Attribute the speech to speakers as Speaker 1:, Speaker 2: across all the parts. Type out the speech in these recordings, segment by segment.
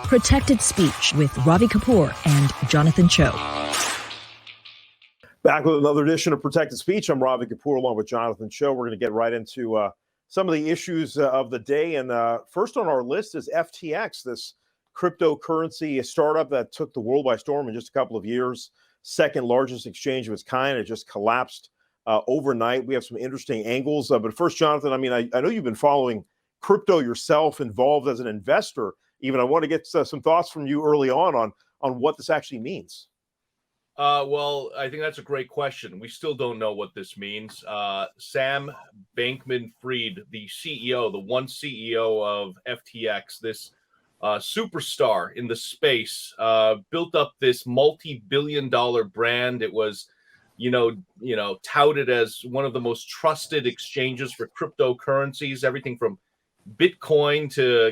Speaker 1: Protected Speech with Ravi Kapur and Jonathan Choe.
Speaker 2: Back with another edition of Protected Speech. I'm Ravi Kapur along with Jonathan Choe. We're going to get right into some of the issues of the day. And first on our list is FTX, this cryptocurrency startup that took the world by storm in just a couple of years. Second largest exchange of its kind. It just collapsed overnight. We have some interesting angles. But first, Jonathan, I know you've been following crypto yourself, involved as an investor. Even I want to get some thoughts from you early on what this actually means.
Speaker 3: Well, I think that's a great question. We still don't know what this means. Sam Bankman-Fried, the CEO, the one CEO of FTX, this superstar in the space, built up this multi-billion-dollar brand. It was, touted as one of the most trusted exchanges for cryptocurrencies, everything from Bitcoin to,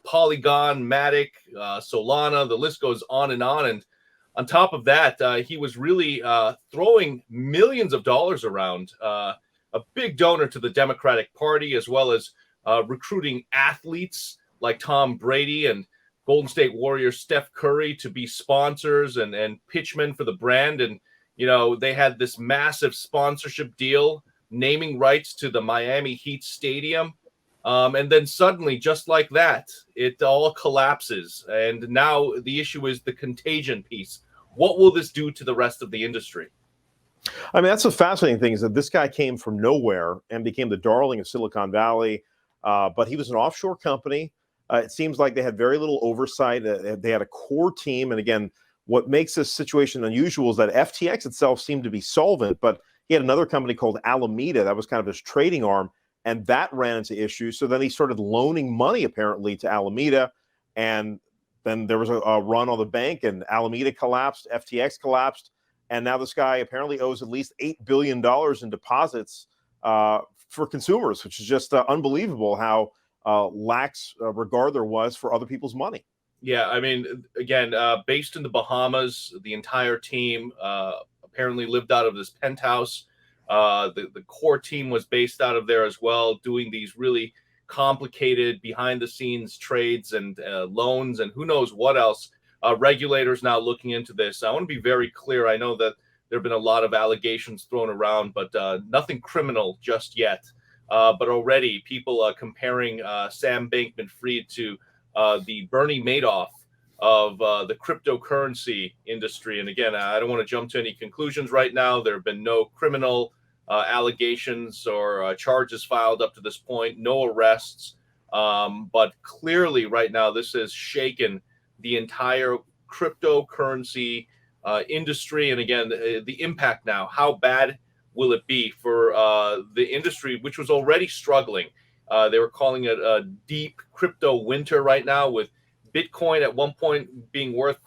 Speaker 3: Polygon, Matic, Solana. The list goes on. And on top of that, he was really throwing millions of dollars around, a big donor to the Democratic Party, as well as recruiting athletes like Tom Brady and Golden State Warriors Steph Curry to be sponsors and pitchmen for the brand. And, they had this massive sponsorship deal, naming rights to the Miami Heat Stadium. And then suddenly, just like that, it all collapses. And now the issue is the contagion piece. What will this do to the rest of the industry?
Speaker 2: That's the fascinating thing, is that this guy came from nowhere and became the darling of Silicon Valley. But he was an offshore company. It seems like they had very little oversight. They had a core team. And again, what makes this situation unusual is that FTX itself seemed to be solvent, but he had another company called Alameda that was kind of his trading arm, and that ran into issues. So then he started loaning money, apparently, to Alameda, and then there was a run on the bank, and Alameda collapsed, FTX collapsed, and now this guy apparently owes at least $8 billion in deposits for consumers, which is just unbelievable how lax regard there was for other people's money.
Speaker 3: Yeah, again, based in the Bahamas, the entire team apparently lived out of this penthouse. The core team was based out of there as well, doing these really complicated behind-the-scenes trades and loans and who knows what else. Regulators now looking into this. I want to be very clear. I know that there have been a lot of allegations thrown around, but nothing criminal just yet. But already people comparing Sam Bankman-Fried to the Bernie Madoff of the cryptocurrency industry. And again, I don't want to jump to any conclusions right now. There have been no criminal allegations or charges filed up to this point, no arrests. But clearly right now, this has shaken the entire cryptocurrency industry. And again, the impact now, how bad will it be for the industry, which was already struggling? They were calling it a deep crypto winter right now, with Bitcoin at one point being worth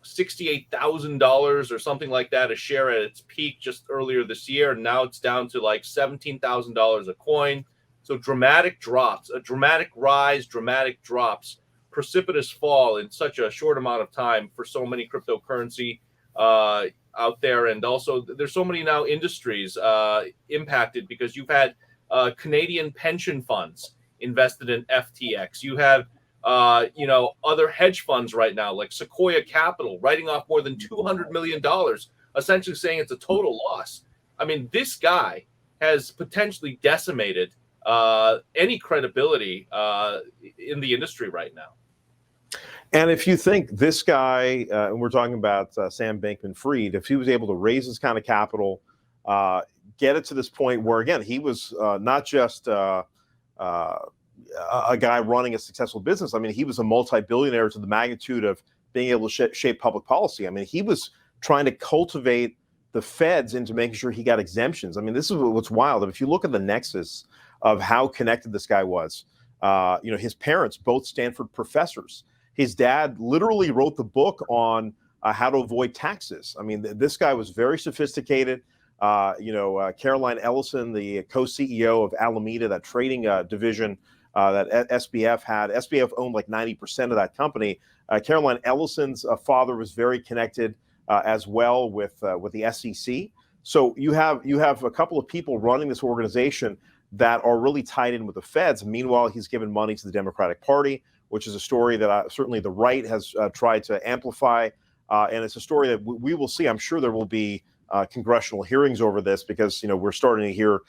Speaker 3: $68,000 or something like that a share at its peak just earlier this year. And now it's down to like $17,000 a coin. So dramatic drops, a dramatic rise, dramatic drops, precipitous fall in such a short amount of time for so many cryptocurrency out there. And also there's so many now industries impacted, because you've had Canadian pension funds invested in FTX. You have other hedge funds right now, like Sequoia Capital, writing off more than $200 million, essentially saying it's a total loss. This guy has potentially decimated any credibility in the industry right now.
Speaker 2: And if you think this guy, and we're talking about Sam Bankman-Fried, if he was able to raise this kind of capital, get it to this point where, again, he was not just a guy running a successful business. He was a multi-billionaire to the magnitude of being able to shape public policy. He was trying to cultivate the feds into making sure he got exemptions. This is what's wild. If you look at the nexus of how connected this guy was, his parents, both Stanford professors. His dad literally wrote the book on how to avoid taxes. This guy was very sophisticated. Caroline Ellison, the co-CEO of Alameda, that trading division that SBF had. SBF owned like 90% of that company. Caroline Ellison's father was very connected as well with the SEC. So you have a couple of people running this organization that are really tied in with the feds. Meanwhile, he's given money to the Democratic Party. which is a story that certainly the right has tried to amplify. And it's a story that we will see. I'm sure there will be congressional hearings over this because, we're starting to hear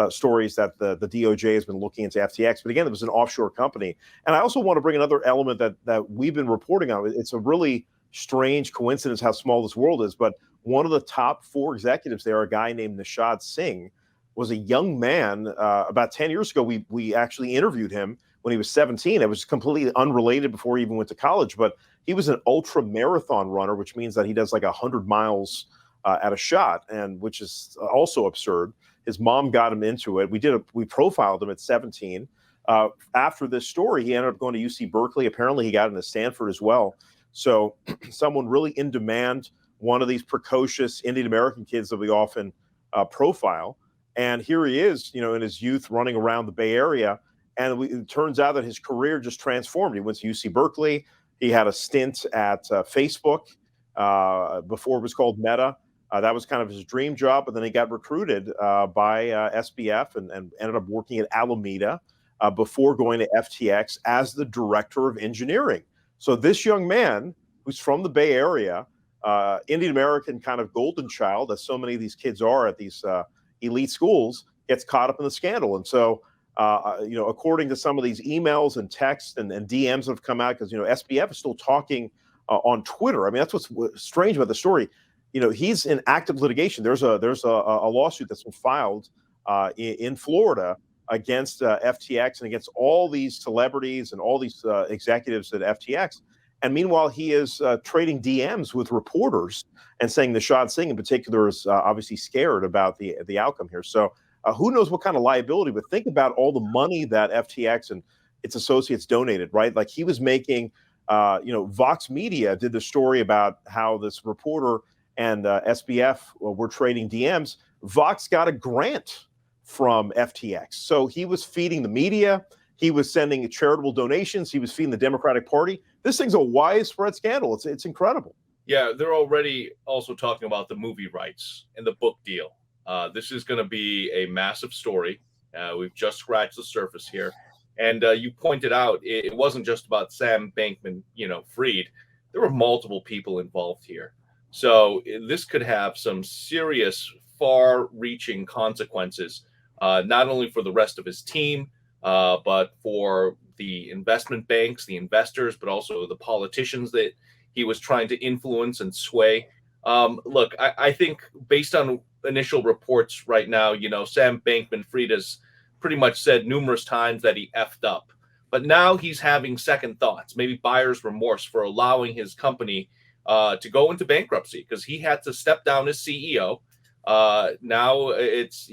Speaker 2: stories that the DOJ has been looking into FTX. But again, it was an offshore company. And I also want to bring another element that we've been reporting on. It's a really strange coincidence how small this world is. But one of the top 4 executives there, a guy named Nishad Singh, was a young man. About 10 years ago, we actually interviewed him when he was 17. It was completely unrelated before he even went to college. But he was an ultra marathon runner, which means that he does like 100 miles at a shot, and which is also absurd. His mom got him into it. We profiled him at 17. After this story, he ended up going to UC Berkeley. Apparently, he got into Stanford as well. So, someone really in demand. One of these precocious Indian American kids that we often profile, and here he is, in his youth, running around the Bay Area. And it turns out that his career just transformed. He went to UC Berkeley. He had a stint at Facebook before it was called Meta. That was kind of his dream job, but then he got recruited by SBF and ended up working at Alameda before going to FTX as the director of engineering. So this young man, who's from the Bay Area, Indian American kind of golden child, as so many of these kids are at these elite schools, gets caught up in the scandal. And so, according to some of these emails and texts and DMs that have come out, because SBF is still talking on Twitter. I mean, that's what's strange about the story. He's in active litigation. There's a lawsuit that's been filed in Florida against FTX and against all these celebrities and all these executives at FTX. And meanwhile, he is trading DMs with reporters and saying Nishad Singh in particular is obviously scared about the outcome here. So who knows what kind of liability, but think about all the money that FTX and its associates donated, right? Like he was making, Vox Media did the story about how this reporter and SBF were trading DMs. Vox got a grant from FTX. So he was feeding the media. He was sending charitable donations. He was feeding the Democratic Party. This thing's a widespread scandal. It's incredible.
Speaker 3: Yeah, they're already also talking about the movie rights and the book deal. This is going to be a massive story. We've just scratched the surface here. And you pointed out it wasn't just about Sam Bankman-Fried. There were multiple people involved here. So this could have some serious, far-reaching consequences, not only for the rest of his team, but for the investment banks, the investors, but also the politicians that he was trying to influence and sway. Look, I think based on initial reports right now, Sam Bankman-Fried has pretty much said numerous times that he effed up. But now he's having second thoughts, maybe buyer's remorse for allowing his company to go into bankruptcy because he had to step down as CEO. Now it's,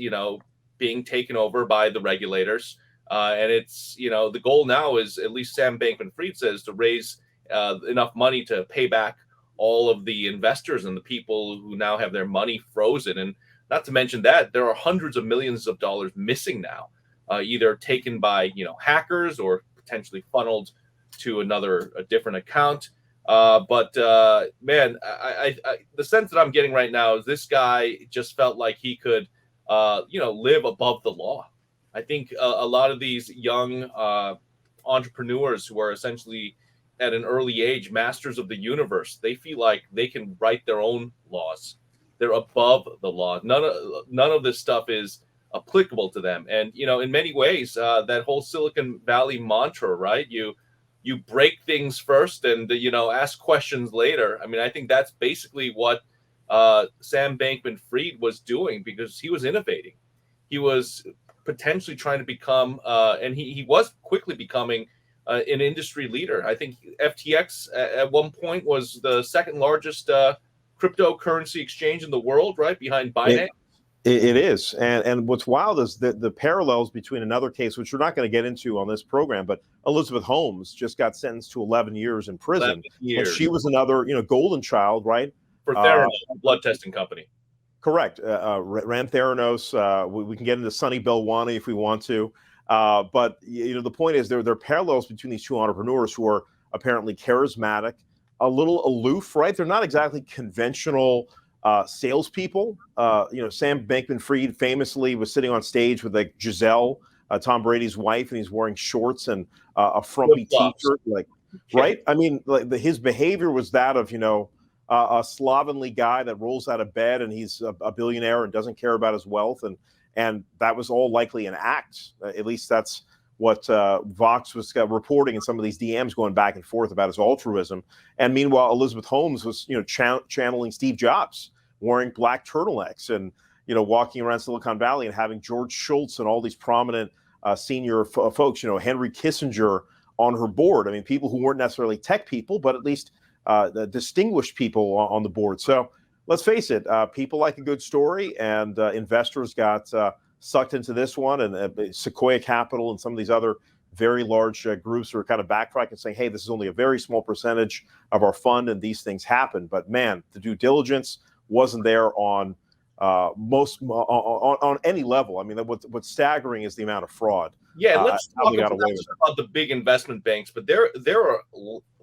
Speaker 3: being taken over by the regulators. And it's, the goal now is, at least Sam Bankman-Fried says, to raise enough money to pay back all of the investors and the people who now have their money frozen. And not to mention that there are hundreds of millions of dollars missing now, either taken by, hackers or potentially funneled to a different account. But man, I the sense that I'm getting right now is this guy just felt like he could, live above the law. I think a lot of these young entrepreneurs who are essentially at an early age masters of the universe, they feel like they can write their own laws. They're above the law. None of this stuff is applicable to them. And in many ways, that whole Silicon Valley mantra, right? You break things first and ask questions later. I mean, I think that's basically what Sam Bankman-Fried was doing, because he was innovating. He was potentially trying to become, and he was quickly becoming an industry leader. I think FTX at one point was the second largest cryptocurrency exchange in the world, right behind Binance.
Speaker 2: It is. And what's wild is that the parallels between another case, which we're not going to get into on this program, but Elizabeth Holmes just got sentenced to 11 years in prison.
Speaker 3: 11 years.
Speaker 2: And she was another, golden child, right?
Speaker 3: For Theranos, blood testing company.
Speaker 2: Correct. Ran Theranos. We can get into Sunny Belwani if we want to. But, the point is there are parallels between these two entrepreneurs who are apparently charismatic, a little aloof, right? They're not exactly conventional salespeople. Sam Bankman-Fried famously was sitting on stage with like Giselle Tom Brady's wife, and he's wearing shorts and a frumpy
Speaker 3: Flip-flops.
Speaker 2: T-shirt, like, right? I mean, like his behavior was that of, a slovenly guy that rolls out of bed and he's a billionaire and doesn't care about his wealth, and that was all likely an act. At least that's what Vox was reporting in some of these DMs going back and forth about his altruism. And meanwhile, Elizabeth Holmes was, channeling Steve Jobs, wearing black turtlenecks and, walking around Silicon Valley and having George Shultz and all these prominent senior folks, Henry Kissinger on her board. I mean, people who weren't necessarily tech people, but at least the distinguished people on the board. So let's face it, people like a good story, and investors got sucked into this one, and Sequoia Capital and some of these other very large groups are kind of backtracking and saying, hey, this is only a very small percentage of our fund and these things happen. But man, the due diligence wasn't there on on any level. I mean, what's staggering is the amount of fraud.
Speaker 3: Yeah, let's talk about the big investment banks, but there are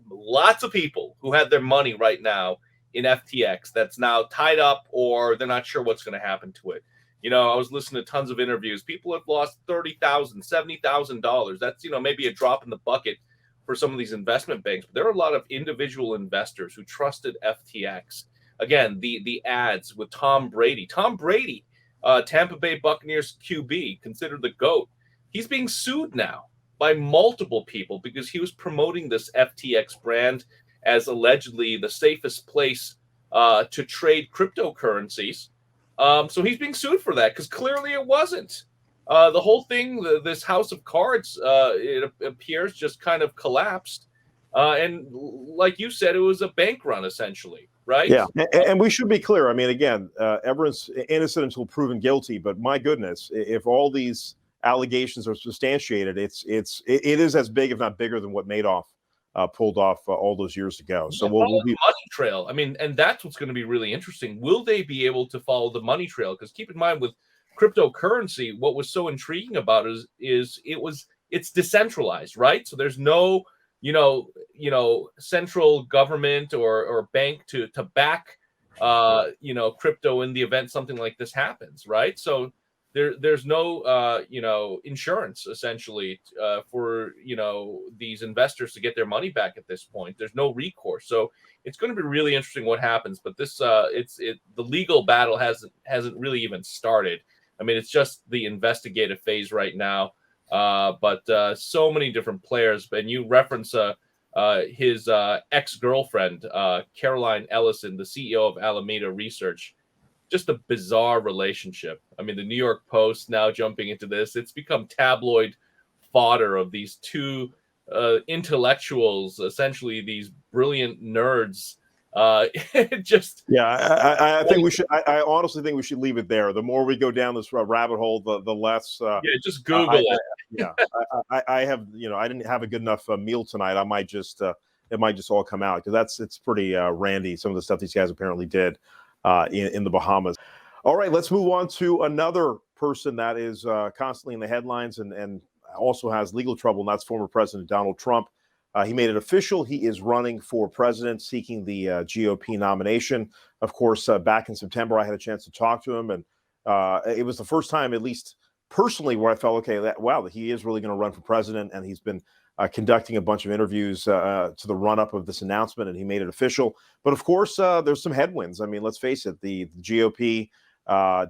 Speaker 3: lots of people who have their money right now in FTX that's now tied up, or they're not sure what's going to happen to it. I was listening to tons of interviews. People have lost $30,000, $70,000. That's, maybe a drop in the bucket for some of these investment banks. But there are a lot of individual investors who trusted FTX. Again, the ads with Tom Brady. Tom Brady, Tampa Bay Buccaneers QB, considered the GOAT. He's being sued now by multiple people because he was promoting this FTX brand as allegedly the safest place to trade cryptocurrencies. So he's being sued for that because clearly it wasn't. The whole thing, this house of cards, it appears just kind of collapsed. And like you said, it was a bank run essentially, right?
Speaker 2: Yeah, and we should be clear. I mean, again, everyone's innocent until proven guilty. But my goodness, if all these allegations are substantiated, it is as big, if not bigger, than what Madoff pulled off all those years ago. So we'll be
Speaker 3: money trail. I mean, and that's what's going to be really interesting. Will they be able to follow the money trail? Because keep in mind, with cryptocurrency, what was so intriguing about it is it's decentralized, right? So there's no central government or bank to back crypto in the event something like this happens, right? So there's no insurance essentially for these investors to get their money back at this point. There's no recourse, so it's going to be really interesting what happens. But this the legal battle hasn't really even started. I mean, it's just the investigative phase right now. But so many different players, and you reference his ex-girlfriend, Caroline Ellison, the CEO of Alameda Research. Just a bizarre relationship. I mean, the New York Post now jumping into this. It's become tabloid fodder of these two intellectuals, essentially these brilliant nerds. I
Speaker 2: think we should. I honestly think we should leave it there. The more we go down this rabbit hole, the less.
Speaker 3: Just Google it.
Speaker 2: I have. I didn't have a good enough meal tonight. I might just. It might just all come out because it's pretty randy. Some of the stuff these guys apparently did in the Bahamas. All right, let's move on to another person that is constantly in the headlines and also has legal trouble, and that's former President Donald Trump. He made it official. He is running for president, seeking the GOP nomination. Of course, back in September, I had a chance to talk to him, and it was the first time, at least personally, where I felt, okay, he is really going to run for president, and he's been conducting a bunch of interviews to the run-up of this announcement, and he made it official. But of course, there's some headwinds. I mean, let's face it, the GOP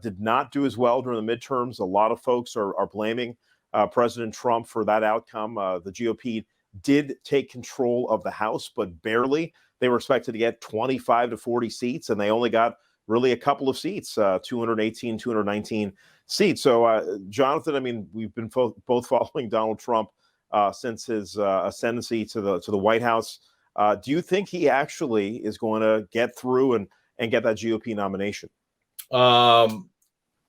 Speaker 2: did not do as well during the midterms. A lot of folks are blaming President Trump for that outcome. The GOP did take control of the House, but barely. They were expected to get 25 to 40 seats, and they only got really a couple of seats, 218, 219 seats. So, Jonathan, I mean, we've been both following Donald Trump since his ascendancy to the White House. Do you think he actually is going to get through and get that GOP nomination?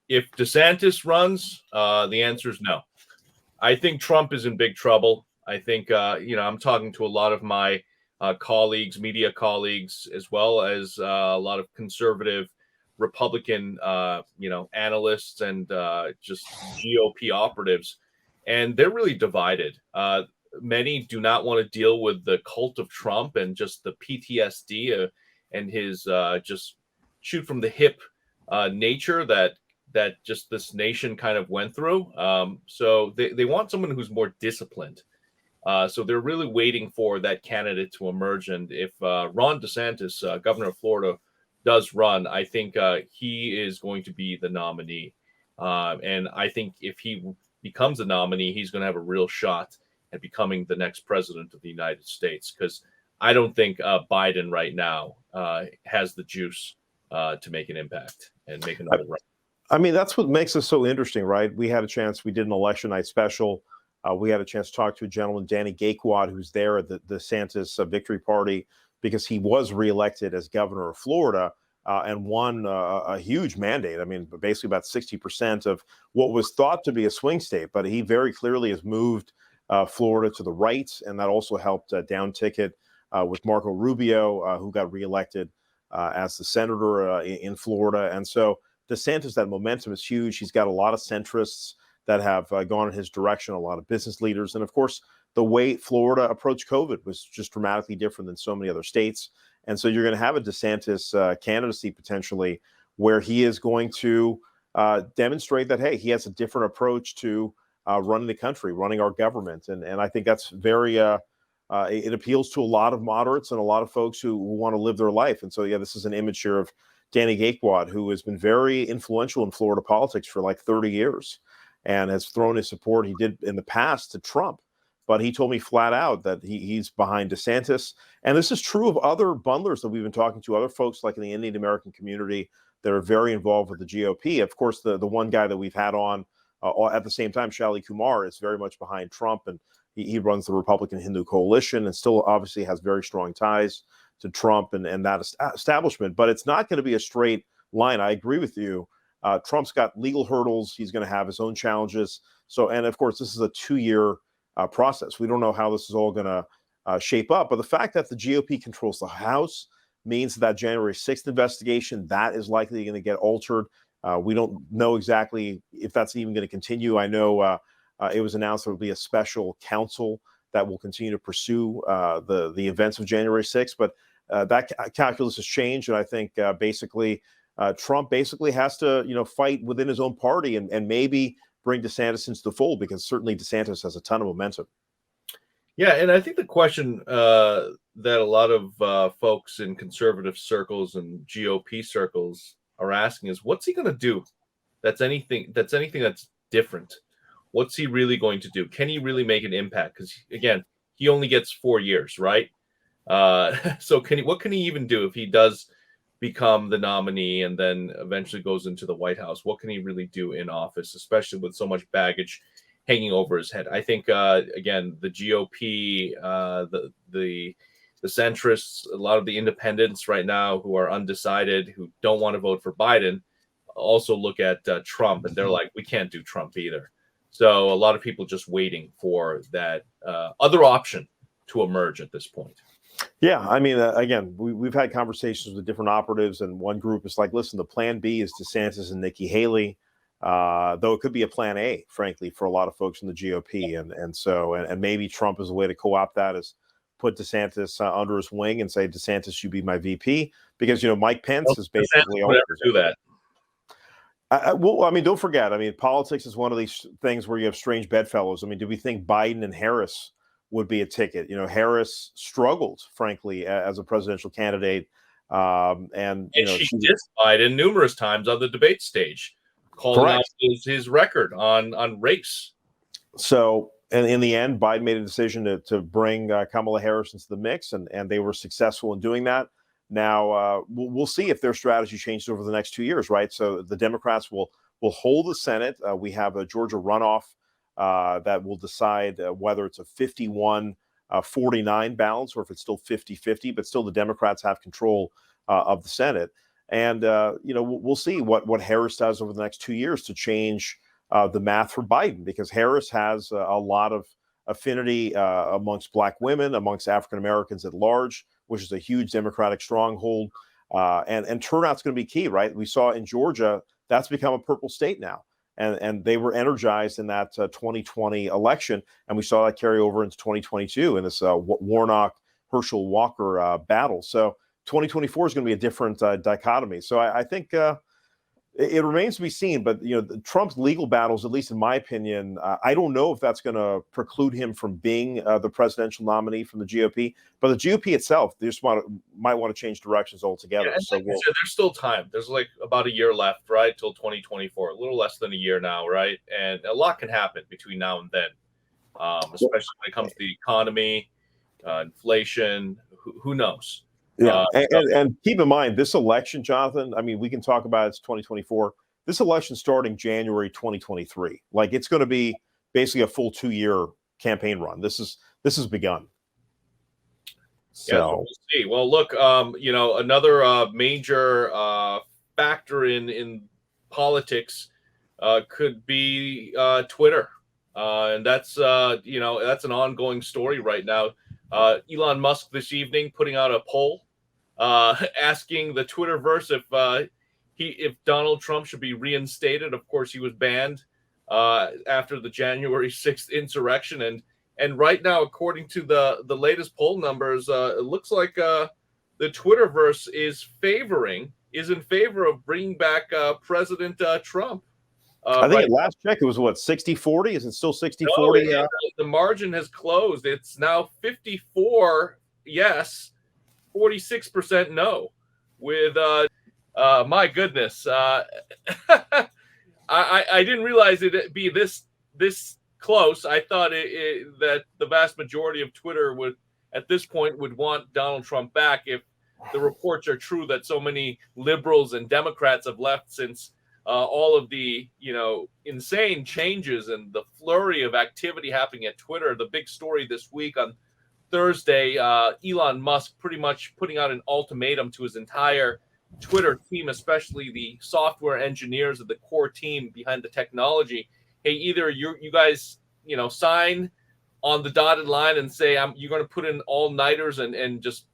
Speaker 3: If DeSantis runs, the answer is no. I think Trump is in big trouble. I think, I'm talking to a lot of my colleagues, media colleagues, as well as a lot of conservative Republican, analysts and just GOP operatives. And they're really divided. Many do not want to deal with the cult of Trump and just the PTSD and his just shoot from the hip nature that that just this nation kind of went through. So they want someone who's more disciplined. So they're really waiting for that candidate to emerge. And if Ron DeSantis, governor of Florida, does run, I think he is going to be the nominee. And I think if he becomes a nominee, he's going to have a real shot at becoming the next president of the United States. Because I don't think Biden right now has the juice to make an impact and make another run.
Speaker 2: I mean, that's what makes us so interesting, right? We had a chance, we did an election night special. We had a chance to talk to a gentleman, Danny Gaekwad, who's there at the DeSantis victory party because he was reelected as governor of Florida and won a huge mandate. I mean, basically about 60% of what was thought to be a swing state, but he very clearly has moved Florida to the right, and that also helped down ticket with Marco Rubio, who got reelected as the senator in Florida. And so DeSantis, that momentum is huge. He's got a lot of centrists that have gone in his direction, a lot of business leaders. And of course, the way Florida approached COVID was just dramatically different than so many other states. And so you're going to have a DeSantis candidacy potentially where he is going to demonstrate that, hey, he has a different approach to running the country, running our government. And I think that's very, it appeals to a lot of moderates and a lot of folks who want to live their life. And so, yeah, this is an image here of Danny Gaekwad, who has been very influential in Florida politics for like 30 years. And has thrown his support, he did in the past, to Trump. But he told me flat out that he's behind DeSantis. And this is true of other bundlers that we've been talking to, other folks like in the Indian American community that are very involved with the GOP. Of course, the one guy that we've had on at the same time, Shali Kumar, is very much behind Trump. And he runs the Republican Hindu Coalition and still obviously has very strong ties to Trump and that establishment. But it's not going to be a straight line. I agree with you. Trump's got legal hurdles. He's going to have his own challenges. So, and of course, this is a 2-year process. We don't know how this is all going to shape up. But the fact that the GOP controls the House means that January 6th investigation, that is likely going to get altered. We don't know exactly if that's even going to continue. I know it was announced there will be a special counsel that will continue to pursue the events of January 6th. But that calculus has changed. And I think basically, Trump basically has to, fight within his own party and maybe bring DeSantis into the fold, because certainly DeSantis has a ton of momentum.
Speaker 3: Yeah, and I think the question that a lot of folks in conservative circles and GOP circles are asking is, what's he going to do? That's anything that's different. What's he really going to do? Can he really make an impact? Because again, he only gets 4 years, right? So what can he even do if he does become the nominee and then eventually goes into the White House? What can he really do in office, especially with so much baggage hanging over his head? I think again, the GOP, the centrists, a lot of the independents right now who are undecided, who don't want to vote for Biden, also look at Trump and they're like, we can't do Trump either. So a lot of people just waiting for that other option to emerge at this point.
Speaker 2: Yeah, I mean, again, we've had conversations with different operatives, and one group is like, listen, the plan B is DeSantis and Nikki Haley, though it could be a plan A, frankly, for a lot of folks in the GOP. And maybe Trump is a way to co-opt that, is put DeSantis under his wing and say, DeSantis, you be my VP, because, Mike Pence is basically
Speaker 3: never do that.
Speaker 2: Well, I mean, don't forget, politics is one of these things where you have strange bedfellows. I mean, do we think Biden and Harris would be a ticket? Harris struggled, frankly, as a presidential candidate. And
Speaker 3: she dissed Biden numerous times on the debate stage, calling out his record on race.
Speaker 2: So, and in the end, Biden made a decision to bring Kamala Harris into the mix, and they were successful in doing that. Now, we'll see if their strategy changes over the next 2 years, right? So the Democrats will hold the Senate. We have a Georgia runoff that will decide whether it's a 51-49 balance or if it's still 50-50, but still the Democrats have control of the Senate. And, we'll see what Harris does over the next 2 years to change the math for Biden, because Harris has a lot of affinity amongst Black women, amongst African Americans at large, which is a huge Democratic stronghold. And turnout's going to be key, right? We saw in Georgia, that's become a purple state now. And they were energized in that 2020 election. And we saw that carry over into 2022 in this Warnock-Herschel Walker battle. So 2024 is going to be a different dichotomy. So I think It remains to be seen, but Trump's legal battles, at least in my opinion, I don't know if that's going to preclude him from being the presidential nominee from the GOP. But the GOP itself, they just might want to change directions altogether.
Speaker 3: Yeah, so there's still time. There's like about a year left, right, till 2024. A little less than a year now, right? And a lot can happen between now and then, especially when it comes to the economy, inflation. Who knows?
Speaker 2: Yeah, and keep in mind this election, Jonathan. I mean, we can talk about it's 2024. This election starting January 2023. Like it's going to be basically a full 2-year campaign run. This has begun. So
Speaker 3: yeah, we'll see. Well, look, another major factor in politics could be Twitter, and that's that's an ongoing story right now. Elon Musk this evening putting out a poll asking the Twitterverse if Donald Trump should be reinstated. Of course, he was banned after the January 6th insurrection, and right now, according to the latest poll numbers, it looks like the Twitterverse is in favor of bringing back President Trump.
Speaker 2: I think at last check it was what, 60-40? Is it still 60-40?
Speaker 3: No, the margin has closed. It's now 54 yes, 46% no. With my goodness, I didn't realize it'd be this close. I thought that the vast majority of Twitter would, at this point, would want Donald Trump back if the reports are true that so many liberals and Democrats have left since all of the insane changes and the flurry of activity happening at Twitter. The big story this week on Thursday, Elon Musk pretty much putting out an ultimatum to his entire Twitter team, especially the software engineers of the core team behind the technology. Hey, either you guys sign on the dotted line and say you're going to put in all-nighters and just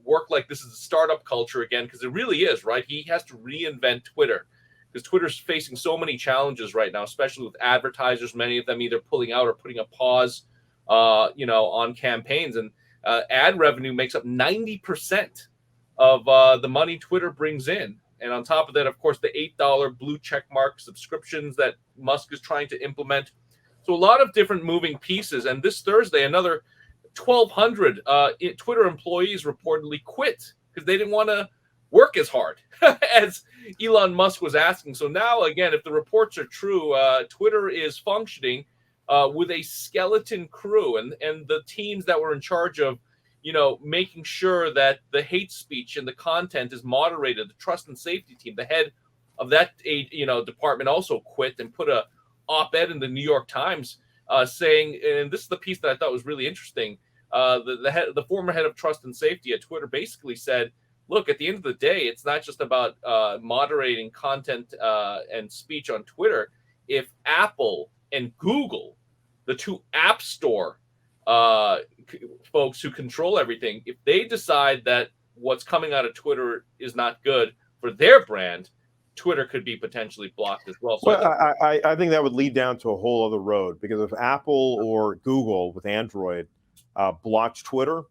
Speaker 3: work like this is a startup culture again, because it really is, right? He has to reinvent Twitter because Twitter's facing so many challenges right now, especially with advertisers, many of them either pulling out or putting a pause on campaigns. And ad revenue makes up 90% of the money Twitter brings in. And on top of that, of course, the $8 blue check mark subscriptions that Musk is trying to implement. So a lot of different moving pieces. And this Thursday, another 1,200 Twitter employees reportedly quit because they didn't want to work as hard as Elon Musk was asking. So now, again, if the reports are true, Twitter is functioning with a skeleton crew, and the teams that were in charge of making sure that the hate speech and the content is moderated. The trust and safety team, the head of that department, also quit and put a op-ed in the New York Times saying, and this is the piece that I thought was really interesting. The former head of trust and safety at Twitter basically said, look, at the end of the day, it's not just about moderating content and speech on Twitter. If Apple and Google, the two app store folks who control everything, if they decide that what's coming out of Twitter is not good for their brand, Twitter could be potentially blocked as well. So
Speaker 2: I think that would lead down to a whole other road, because if Apple or Google with Android blocked Twitter,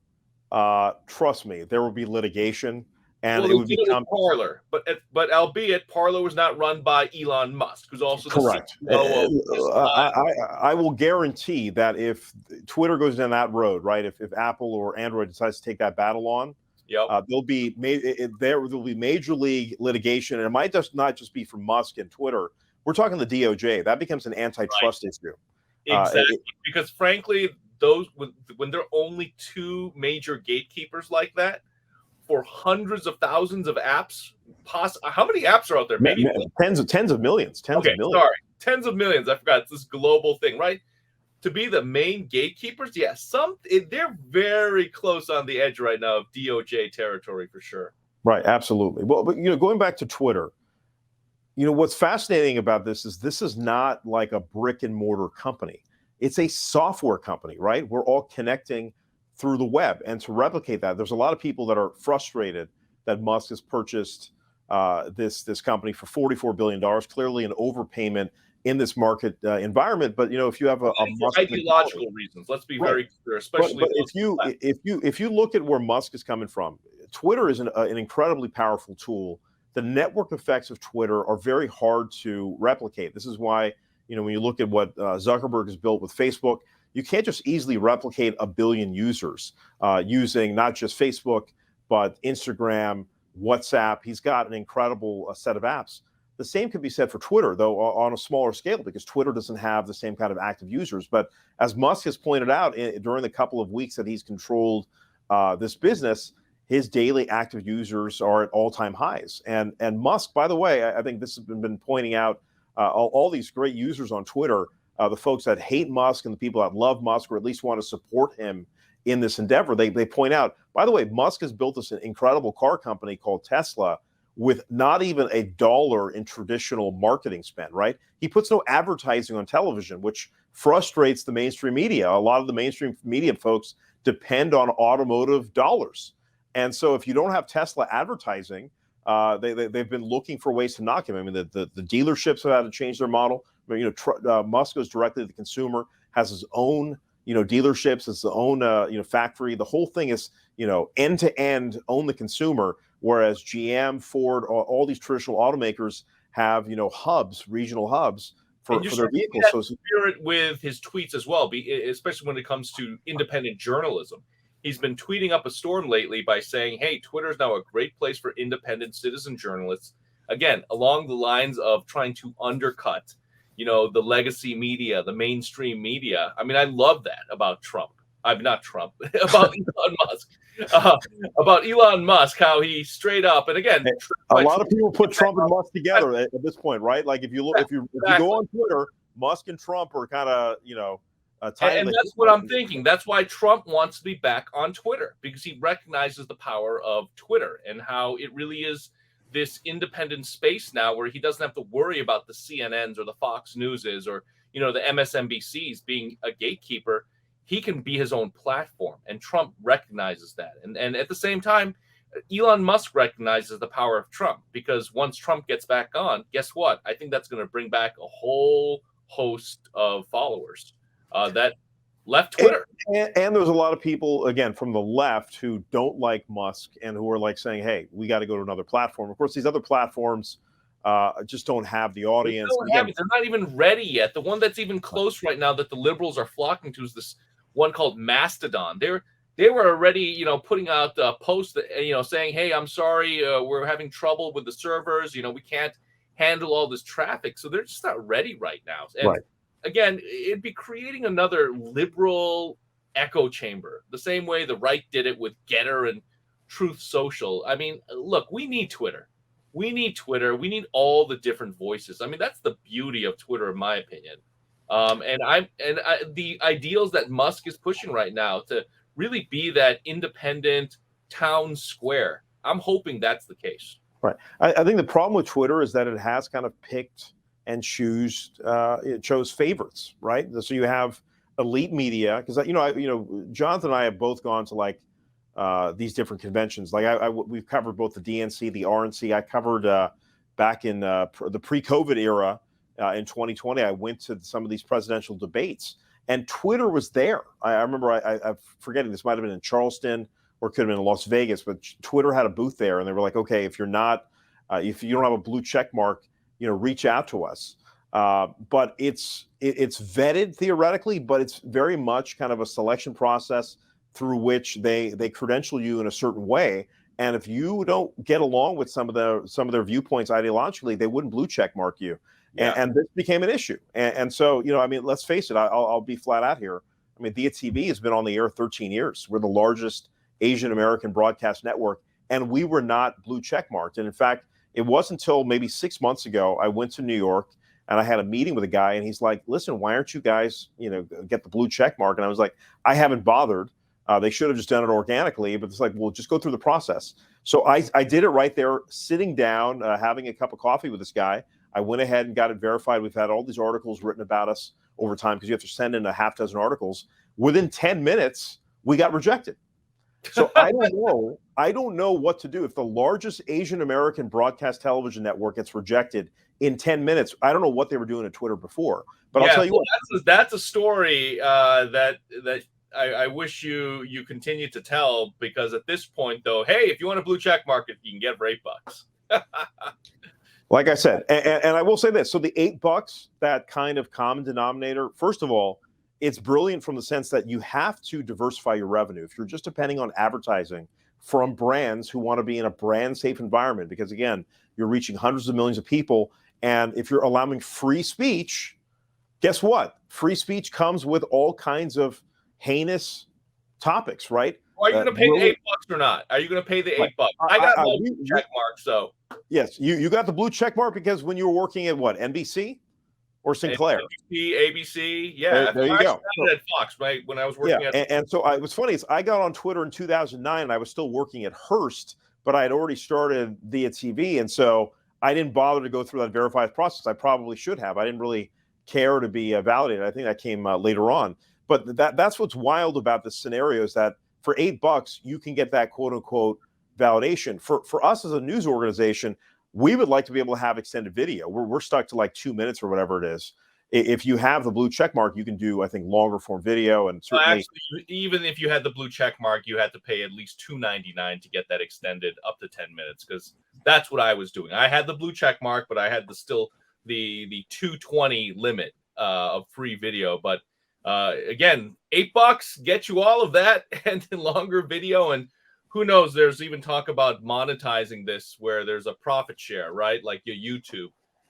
Speaker 2: trust me, there will be litigation, and it would become
Speaker 3: Parler. But albeit Parler was not run by Elon Musk, who's also
Speaker 2: correct.
Speaker 3: The CEO
Speaker 2: I will guarantee that if Twitter goes down that road, right? If Apple or Android decides to take that battle on, there'll be major league litigation, and it might just not just be from Musk and Twitter. We're talking the DOJ. That becomes an antitrust issue.
Speaker 3: Exactly, because frankly, when there are only two major gatekeepers like that for hundreds of thousands of apps, how many apps are out there? Maybe
Speaker 2: tens of millions.
Speaker 3: Sorry, tens of millions. I forgot. It's this global thing, right? To be the main gatekeepers, yes, they're very close on the edge right now of DOJ territory for sure.
Speaker 2: Right, absolutely. Well, but going back to Twitter, what's fascinating about this is not like a brick and mortar company. It's a software company, right? We're all connecting through the web, and to replicate that, there's a lot of people that are frustrated that Musk has purchased this company for $44 billion. Clearly, an overpayment in this market environment. But if you have a Musk
Speaker 3: ideological reasons, let's be very clear. Especially,
Speaker 2: but if you look at where Musk is coming from, Twitter is an incredibly powerful tool the network effects of Twitter are very hard to replicate. This is why, when you look at what Zuckerberg has built with Facebook, you can't just easily replicate 1 billion users using not just Facebook, but Instagram, WhatsApp. He's got an incredible set of apps. The same could be said for Twitter, though on a smaller scale, because Twitter doesn't have the same kind of active users. But as Musk has pointed out during the couple of weeks that he's controlled this business, his daily active users are at all-time highs. And Musk, by the way, I think this has been pointing out all these great users on Twitter, the folks that hate Musk and the people that love Musk or at least want to support him in this endeavor. They point out, by the way, Musk has built this incredible car company called Tesla with not even $1 in traditional marketing spend, right? He puts no advertising on television, which frustrates the mainstream media. A lot of the mainstream media folks depend on automotive dollars. And so if you don't have Tesla advertising, they've been looking for ways to knock him. I mean, the dealerships have had to change their model. Musk goes directly to the consumer, has his own, dealerships, his own, factory. The whole thing is, end to end, own the consumer. Whereas GM, Ford, all these traditional automakers have, hubs, regional hubs for their vehicles. So
Speaker 3: spirit with his tweets as well, especially when it comes to independent journalism. He's been tweeting up a storm lately by saying, hey, Twitter is now a great place for independent citizen journalists. Again, along the lines of trying to undercut, the legacy media, the mainstream media. I mean, I love that about Trump. I'm not Trump, about Elon Musk. About Elon Musk, how he straight up, and again,
Speaker 2: a lot of people put Trump and Musk together at this point, right? Like if you look, if you go on Twitter, Musk and Trump are kind of,
Speaker 3: and that's what I'm thinking. That's why Trump wants to be back on Twitter, because he recognizes the power of Twitter and how it really is this independent space now where he doesn't have to worry about the CNNs or the Fox Newses or, the MSNBCs being a gatekeeper. He can be his own platform, and Trump recognizes that. And at the same time, Elon Musk recognizes the power of Trump, because once Trump gets back on, guess what? I think that's going to bring back a whole host of followers that left Twitter.
Speaker 2: And there's a lot of people, again, from the left who don't like Musk and who are like saying, hey, we got to go to another platform. Of course, these other platforms just don't have the audience.
Speaker 3: They're not even ready yet. The one that's even close right now that the liberals are flocking to is this one called Mastodon. They were already, putting out posts that, saying, hey, I'm sorry, we're having trouble with the servers. We can't handle all this traffic. So they're just not ready right now. And
Speaker 2: right.
Speaker 3: Again, it'd be creating another liberal echo chamber, the same way the right did it with Getter and Truth Social. I mean, look, we need Twitter. We need Twitter. We need all the different voices. I mean, that's the beauty of Twitter, in my opinion. The ideals that Musk is pushing right now to really be that independent town square. I'm hoping that's the case.
Speaker 2: Right. I think the problem with Twitter is that it has kind of picked and it chose favorites, right? So you have elite media, because Jonathan and I have both gone to like these different conventions. Like we've covered both the DNC, the RNC. I covered back in the pre-COVID era in 2020. I went to some of these presidential debates, and Twitter was there. I remember I'm forgetting, this might have been in Charleston or could have been in Las Vegas, but Twitter had a booth there, and they were like, okay, if you don't have a blue check mark, reach out to us. But it's vetted theoretically, but it's very much kind of a selection process through which they credential you in a certain way. And if you don't get along with some of their viewpoints ideologically, they wouldn't blue check mark you. Yeah. And this became an issue. And so, let's face it, I'll be flat out here. I mean, Diya TV has been on the air 13 years. We're the largest Asian American broadcast network, and we were not blue check marked. And in fact, it wasn't until maybe 6 months ago, I went to New York and I had a meeting with a guy, and he's like, listen, why aren't you guys, get the blue check mark? And I was like, I haven't bothered. They should have just done it organically, but it's like, well, just go through the process. So I did it right there, sitting down, having a cup of coffee with this guy. I went ahead and got it verified. We've had all these articles written about us over time, because you have to send in a half dozen articles. Within 10 minutes, we got rejected. So I don't know what to do. If the largest Asian American broadcast television network gets rejected in 10 minutes, I don't know what they were doing at Twitter before. But I'll tell you what.
Speaker 3: That's a story that I wish you continue to tell, because at this point, though, hey, if you want a blue check mark, you can get for $8.
Speaker 2: Like I said, and I will say this: so the $8, that kind of common denominator. First of all, it's brilliant from the sense that you have to diversify your revenue. If you're just depending on advertising from brands who want to be in a brand safe environment, because again, you're reaching hundreds of millions of people, and if you're allowing free speech, guess what? Free speech comes with all kinds of heinous topics, right?
Speaker 3: Are you going to pay the
Speaker 2: Really,
Speaker 3: $8 or not? Are you going to pay the
Speaker 2: right.
Speaker 3: $8? I got my
Speaker 2: We,
Speaker 3: check mark, so
Speaker 2: yes, you got the blue check mark because when you were working at what, NBC or Sinclair?
Speaker 3: ABC, yeah.
Speaker 2: There you
Speaker 3: I
Speaker 2: go.
Speaker 3: started at Fox, right, when I was
Speaker 2: Yeah,
Speaker 3: working at.
Speaker 2: and so what's funny is I got on Twitter in 2009, and I was still working at Hearst, but I had already started Diya TV, and so I didn't bother to go through that verified process. I probably should have. I didn't really care to be validated. I think that came later on. But that's what's wild about this scenario is that for $8, you can get that quote unquote validation. For us as a news organization, we would like to be able to have extended video. We're stuck to like 2 minutes or whatever it is. If you have the blue check mark, you can do, I think, longer form video, and certainly.
Speaker 3: Actually, even if you had the blue check mark, you had to pay at least $2.99 to get that extended up to 10 minutes, because that's what I was doing. I had the blue check mark, but I had the 220 limit of free video. But again, $8 get you all of that and longer video. And who knows? There's even talk about monetizing this, where there's a profit share, right? Like your YouTube.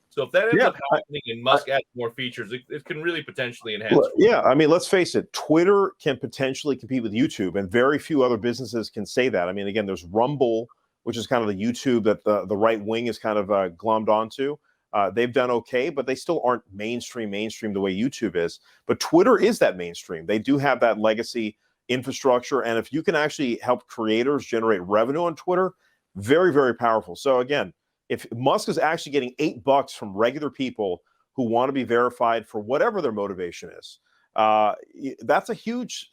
Speaker 3: So if that ends up happening and Musk adds more features, it can really potentially enhance.
Speaker 2: Well, yeah, I mean, let's face it, Twitter can potentially compete with YouTube, and very few other businesses can say that. I mean, again, there's Rumble, which is kind of the YouTube that the right wing is kind of glommed onto. They've done okay, but they still aren't mainstream the way YouTube is. But Twitter is that mainstream. They do have that legacy infrastructure, and if you can actually help creators generate revenue on Twitter, very, very powerful. So again, if Musk is actually getting $8 from regular people who want to be verified for whatever their motivation is, that's a huge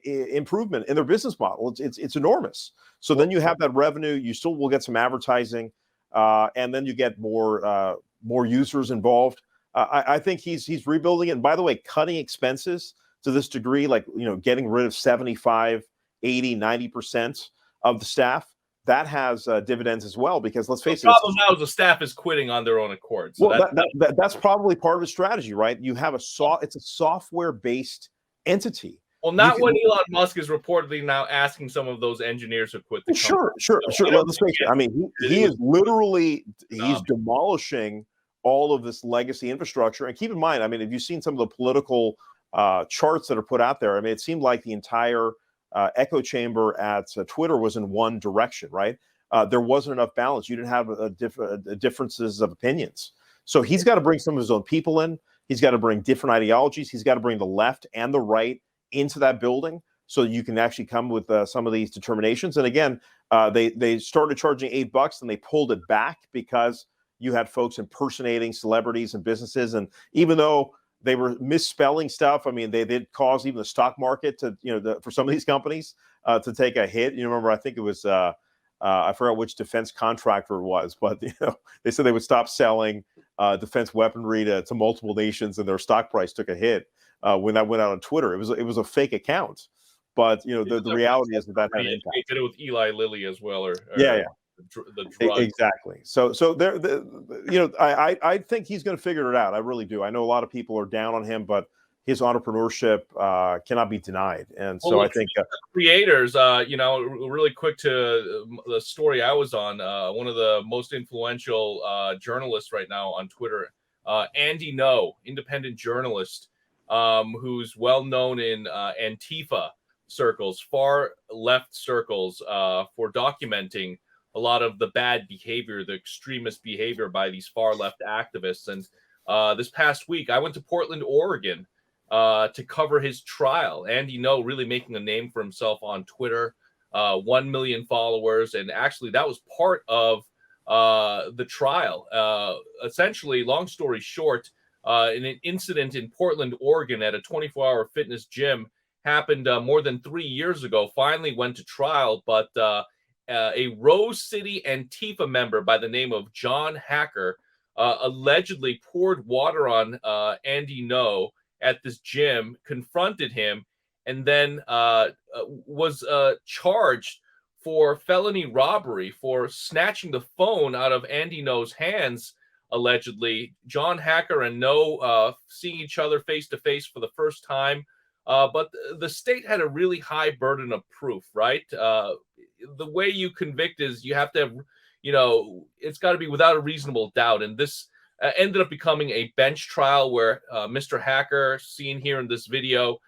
Speaker 2: improvement in their business model. It's enormous. So then you have that revenue. You still will get some advertising, and then you get more users involved. I think he's rebuilding it. And by the way, cutting expenses to this degree, like getting rid of 75, 80, 90% of the staff. That has dividends as well, because let's face it.
Speaker 3: The problem now is the staff is quitting on their own accord. So
Speaker 2: well, that's probably part of the strategy, right? You have it's a software-based entity.
Speaker 3: Well, not when Elon Musk is reportedly now asking some of those engineers to quit the company.
Speaker 2: Sure. Let's face it. I mean, he is literally he's demolishing all of this legacy infrastructure. And keep in mind, I mean, if you've seen some of the political charts that are put out there, I mean, it seemed like the entire echo chamber at Twitter was in one direction, right? There wasn't enough balance. You didn't have differences of opinions. So he's got to bring some of his own people in. He's got to bring different ideologies. He's got to bring the left and the right into that building so you can actually come with some of these determinations. And again, they started charging $8 and they pulled it back because you had folks impersonating celebrities and businesses. And even though they were misspelling stuff, I mean, they did cause even the stock market to, for some of these companies to take a hit. Remember, I think it was, I forgot which defense contractor it was, but they said they would stop selling defense weaponry to multiple nations, and their stock price took a hit when that went out on Twitter. It was a fake account, but the reality is that had an impact.
Speaker 3: They did it with Eli Lilly as well, or
Speaker 2: yeah.
Speaker 3: The drug.
Speaker 2: Exactly. So there, I think he's going to figure it out. I really do. I know a lot of people are down on him, but his entrepreneurship cannot be denied. And so I think
Speaker 3: creators, really quick to the story I was on, one of the most influential journalists right now on Twitter, Andy No, independent journalist, who's well known in Antifa circles, far left circles, for documenting a lot of the bad behavior, the extremist behavior by these far left activists. And this past week, I went to Portland, Oregon, to cover his trial. Andy No really making a name for himself on Twitter, 1 million followers. And actually, that was part of the trial. Essentially, long story short, in an incident in Portland, Oregon at a 24-hour fitness gym happened more than 3 years ago, finally went to trial, but a Rose City Antifa member by the name of John Hacker allegedly poured water on Andy No at this gym, confronted him, and then was charged for felony robbery for snatching the phone out of Andy No's hands, allegedly. John Hacker and No seeing each other face to face for the first time. But the state had a really high burden of proof, right? The way you convict is you have to have, it's got to be without a reasonable doubt. And this ended up becoming a bench trial where Mr. Hacker, seen here in this video,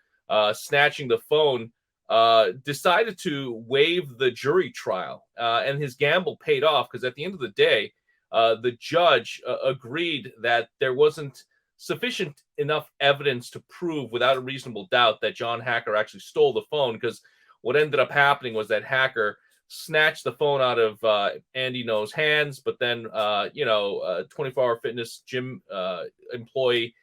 Speaker 3: snatching the phone, decided to waive the jury trial. And his gamble paid off because at the end of the day, the judge agreed that there wasn't sufficient enough evidence to prove without a reasonable doubt that John Hacker actually stole the phone, because what ended up happening was that Hacker snatched the phone out of Andy No's hands, but then, 24-hour fitness gym employee,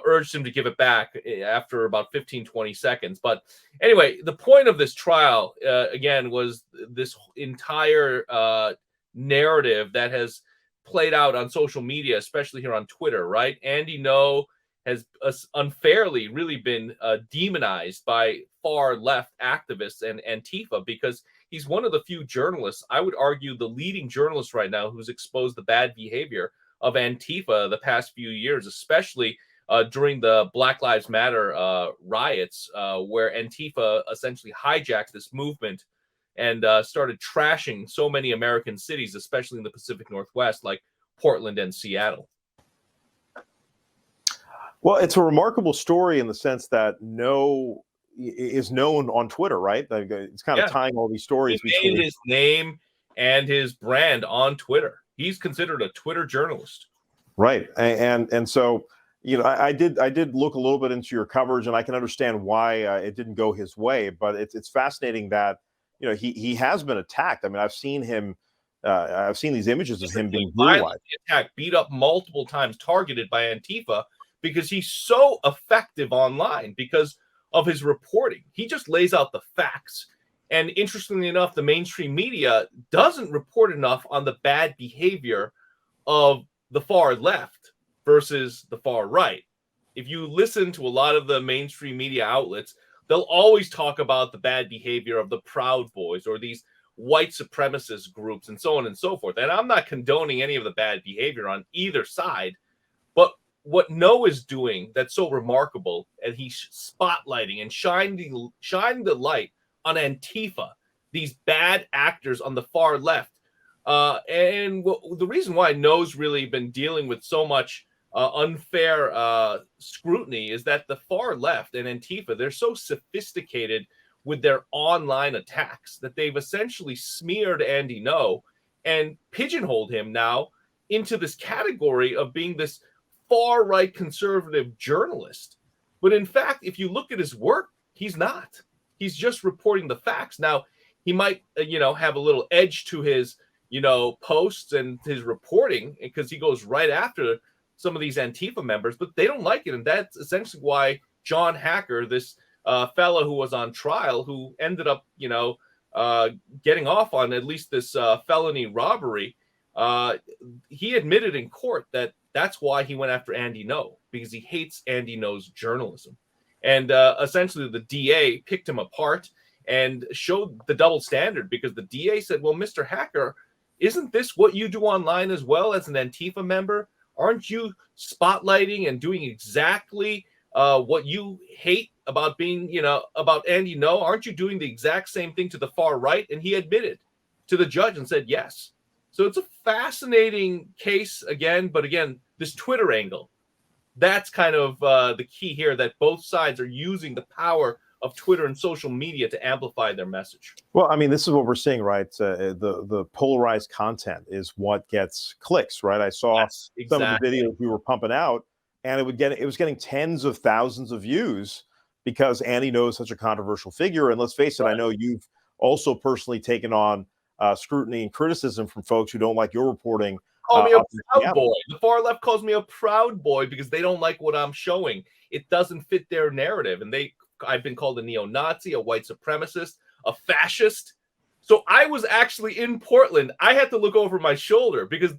Speaker 3: urged him to give it back after about 15, 20 seconds. But anyway, the point of this trial, again, was this entire narrative that has played out on social media, especially here on Twitter, right? Andy No has unfairly really been demonized by far left activists and Antifa, because he's one of the few journalists, I would argue the leading journalist right now, who's exposed the bad behavior of Antifa the past few years, especially during the Black Lives Matter riots, where Antifa essentially hijacked this movement and started trashing so many American cities, especially in the Pacific Northwest, like Portland and Seattle.
Speaker 2: Well, it's a remarkable story in the sense that No is known on Twitter, right? It's kind of tying all these stories.
Speaker 3: He made his name and his brand on Twitter. He's considered a Twitter journalist.
Speaker 2: Right. And so, I did look a little bit into your coverage, and I can understand why it didn't go his way. But it's fascinating that, he has been attacked. I mean, I've seen him. I've seen these images of him being brutalized,
Speaker 3: attacked, beat up multiple times, targeted by Antifa, because he's so effective online because of his reporting. He just lays out the facts. And interestingly enough, the mainstream media doesn't report enough on the bad behavior of the far left versus the far right. If you listen to a lot of the mainstream media outlets, they'll always talk about the bad behavior of the Proud Boys or these white supremacist groups and so on and so forth. And I'm not condoning any of the bad behavior on either side, but what No is doing that's so remarkable, and he's spotlighting and shining the light on Antifa, these bad actors on the far left. The reason why No's really been dealing with so much unfair scrutiny is that the far left and Antifa, they're so sophisticated with their online attacks that they've essentially smeared Andy No and pigeonholed him now into this category of being this far right conservative journalist. But in fact, if you look at his work, he's not. He's just reporting the facts. Now, he might, have a little edge to his, posts and his reporting, because he goes right after some of these Antifa members, but they don't like it. And that's essentially why John Hacker, this fellow who was on trial, who ended up, getting off on at least this felony robbery, he admitted in court that that's why he went after Andy No, because he hates Andy No's journalism. And essentially the DA picked him apart and showed the double standard, because the DA said, well, Mr. Hacker, isn't this what you do online as well as an Antifa member? Aren't you spotlighting and doing exactly what you hate about being, about Andy No? Aren't you doing the exact same thing to the far right? And he admitted to the judge and said yes. So it's a fascinating case again, but again, this Twitter angle, that's kind of the key here, that both sides are using the power of Twitter and social media to amplify their message.
Speaker 2: Well, I mean, this is what we're seeing, right? The polarized content is what gets clicks, right? I saw some of the videos we were pumping out, and it was getting tens of thousands of views because Andy No is such a controversial figure. And let's face it, I know you've also personally taken on scrutiny and criticism from folks who don't like your reporting.
Speaker 3: Call me a proud boy. The far left calls me a proud boy because they don't like what I'm showing. It doesn't fit their narrative, and I've been called a neo-Nazi, a white supremacist, a fascist. So I was actually in Portland. I had to look over my shoulder because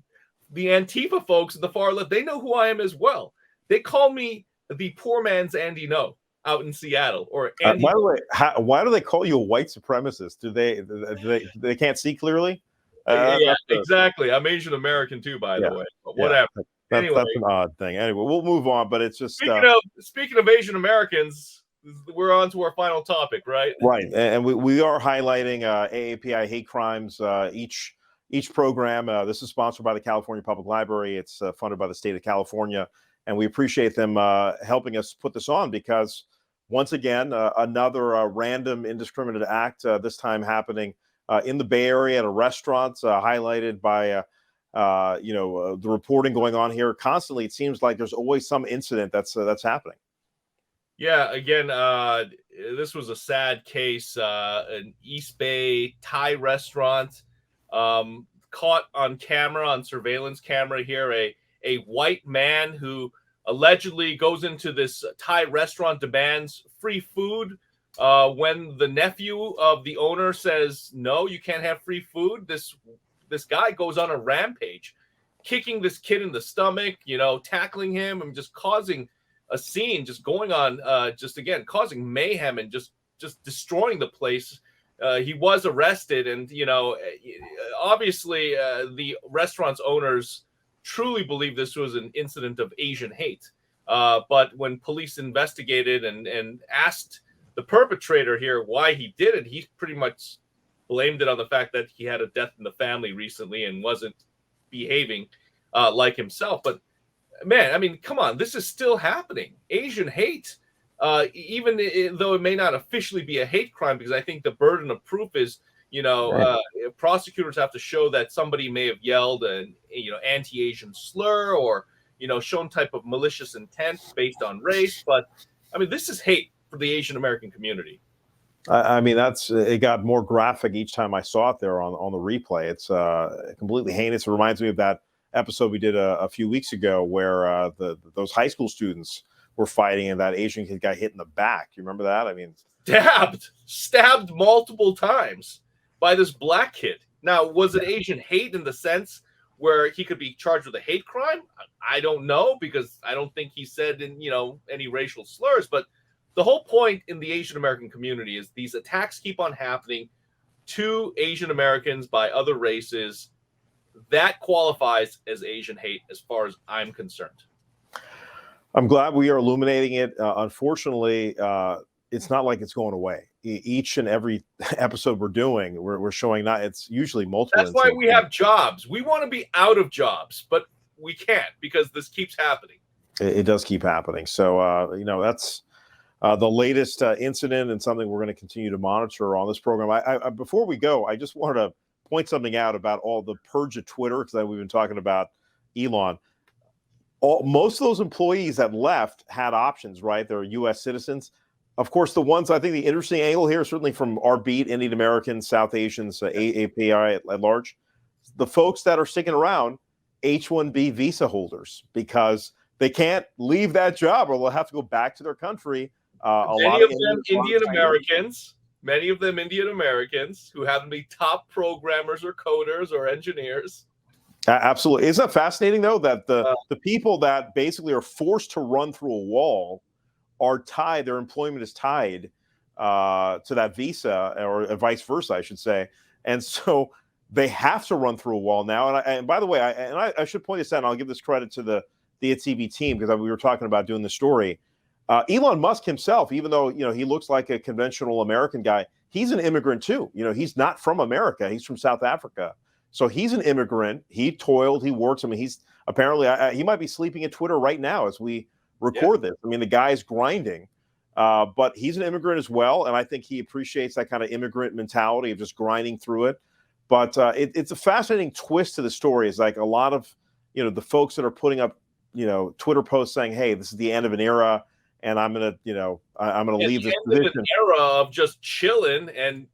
Speaker 3: the Antifa folks in the far left, they know who I am as well. They call me the poor man's Andy No. out in Seattle or any.
Speaker 2: By the way, why do they call you a white supremacist? Do they can't see clearly?
Speaker 3: Yeah, exactly. I'm Asian American too, by the way. But whatever.
Speaker 2: That's an odd thing. Anyway, we'll move on. But it's just
Speaker 3: speaking of Asian Americans, we're on to our final topic, right?
Speaker 2: Right, and we are highlighting AAPI hate crimes each program. This is sponsored by the California Public Library. It's funded by the state of California, and we appreciate them helping us put this on because once again, another random indiscriminate act. This time happening in the Bay Area at a restaurant, highlighted by the reporting going on here constantly. It seems like there's always some incident that's happening.
Speaker 3: Yeah, again, this was a sad case. An East Bay Thai restaurant caught on camera, on surveillance camera here, a white man who allegedly goes into this Thai restaurant, demands free food. When the nephew of the owner says, no, you can't have free food, this guy goes on a rampage, kicking this kid in the stomach, tackling him and just causing a scene, just going on, causing mayhem and just destroying the place. He was arrested, and obviously the restaurant's owners truly believe this was an incident of Asian hate. But when police investigated and asked the perpetrator here why he did it, he pretty much blamed it on the fact that he had a death in the family recently and wasn't behaving like himself. But man, I mean, come on, this is still happening. Asian hate, even though it may not officially be a hate crime, because I think the burden of proof is, prosecutors have to show that somebody may have yelled an, anti-Asian slur or, shown type of malicious intent based on race. But I mean, this is hate for the Asian American community.
Speaker 2: I mean, it got more graphic each time I saw it there on the replay. It's completely heinous. It reminds me of that episode we did a few weeks ago where those high school students were fighting and that Asian kid got hit in the back. You remember that? I mean,
Speaker 3: stabbed multiple times by this black kid. Now, was it Asian hate in the sense where he could be charged with a hate crime? I don't know, because I don't think he said any racial slurs. But the whole point in the Asian American community is these attacks keep on happening to Asian Americans by other races. That qualifies as Asian hate as far as I'm concerned.
Speaker 2: I'm glad we are illuminating it. Unfortunately, it's not like it's going away. Each and every episode we're doing, we're showing it's usually multiple.
Speaker 3: That's why we have jobs. We want to be out of jobs, but we can't because this keeps happening.
Speaker 2: It does keep happening. So, that's the latest incident and something we're going to continue to monitor on this program. I before we go, I just wanted to point something out about all the purge of Twitter, because we've been talking about Elon. Most of those employees that left had options, right? They're U.S. citizens. Of course, the ones, I think the interesting angle here, certainly from our beat, Indian Americans, South Asians, API at large, the folks that are sticking around, H-1B visa holders, because they can't leave that job or they'll have to go back to their country.
Speaker 3: Many of them Indian Americans who happen to be top programmers or coders or engineers.
Speaker 2: Absolutely. Isn't that fascinating, though, that the people that basically are forced to run through a wall are tied, their employment is tied to that visa, or vice versa, I should say. And so they have to run through a wall now. And by the way, I should point this out, and I'll give this credit to the Diya TV team, because we were talking about doing the story. Elon Musk himself, even though he looks like a conventional American guy, he's an immigrant too. He's not from America; he's from South Africa. So he's an immigrant. He toiled. He works. I mean, he's apparently he might be sleeping at Twitter right now as we record this. I mean, the guy's grinding, but he's an immigrant as well, and I think he appreciates that kind of immigrant mentality of just grinding through it. But it's a fascinating twist to the story. It's like a lot of the folks that are putting up Twitter posts saying, "Hey, this is the end of an era." And I'm gonna leave this position.
Speaker 3: An era of just chilling and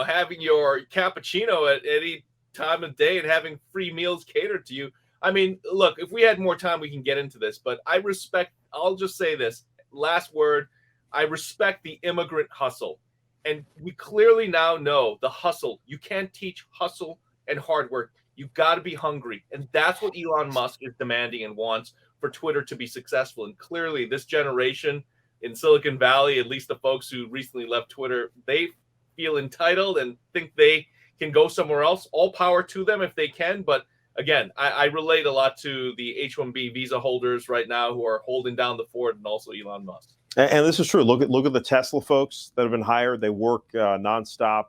Speaker 3: having your cappuccino at any time of day and having free meals catered to you. I mean, look, if we had more time, we can get into this. But I'll just say this last word: I respect the immigrant hustle, and we clearly now know the hustle. You can't teach hustle and hard work. You got to be hungry, and that's what Elon Musk is demanding and wants for Twitter to be successful. And clearly this generation, in Silicon Valley, at least the folks who recently left Twitter, they feel entitled and think they can go somewhere else. All power to them if they can. But again, I relate a lot to the H-1B visa holders right now who are holding down the fort, and also Elon Musk.
Speaker 2: And this is true. Look at the Tesla folks that have been hired. They work nonstop.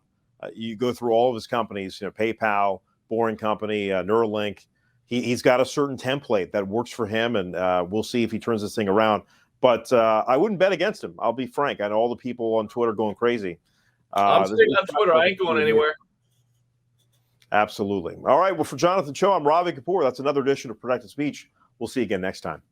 Speaker 2: You go through all of his companies, PayPal, Boring Company, Neuralink. He's got a certain template that works for him, and we'll see if he turns this thing around. But I wouldn't bet against him. I'll be frank. I know all the people on Twitter going crazy.
Speaker 3: I'm staying on Twitter. I ain't going anywhere.
Speaker 2: Absolutely. All right. Well, for Jonathan Choe, I'm Ravi Kapur. That's another edition of Protected Speech. We'll see you again next time.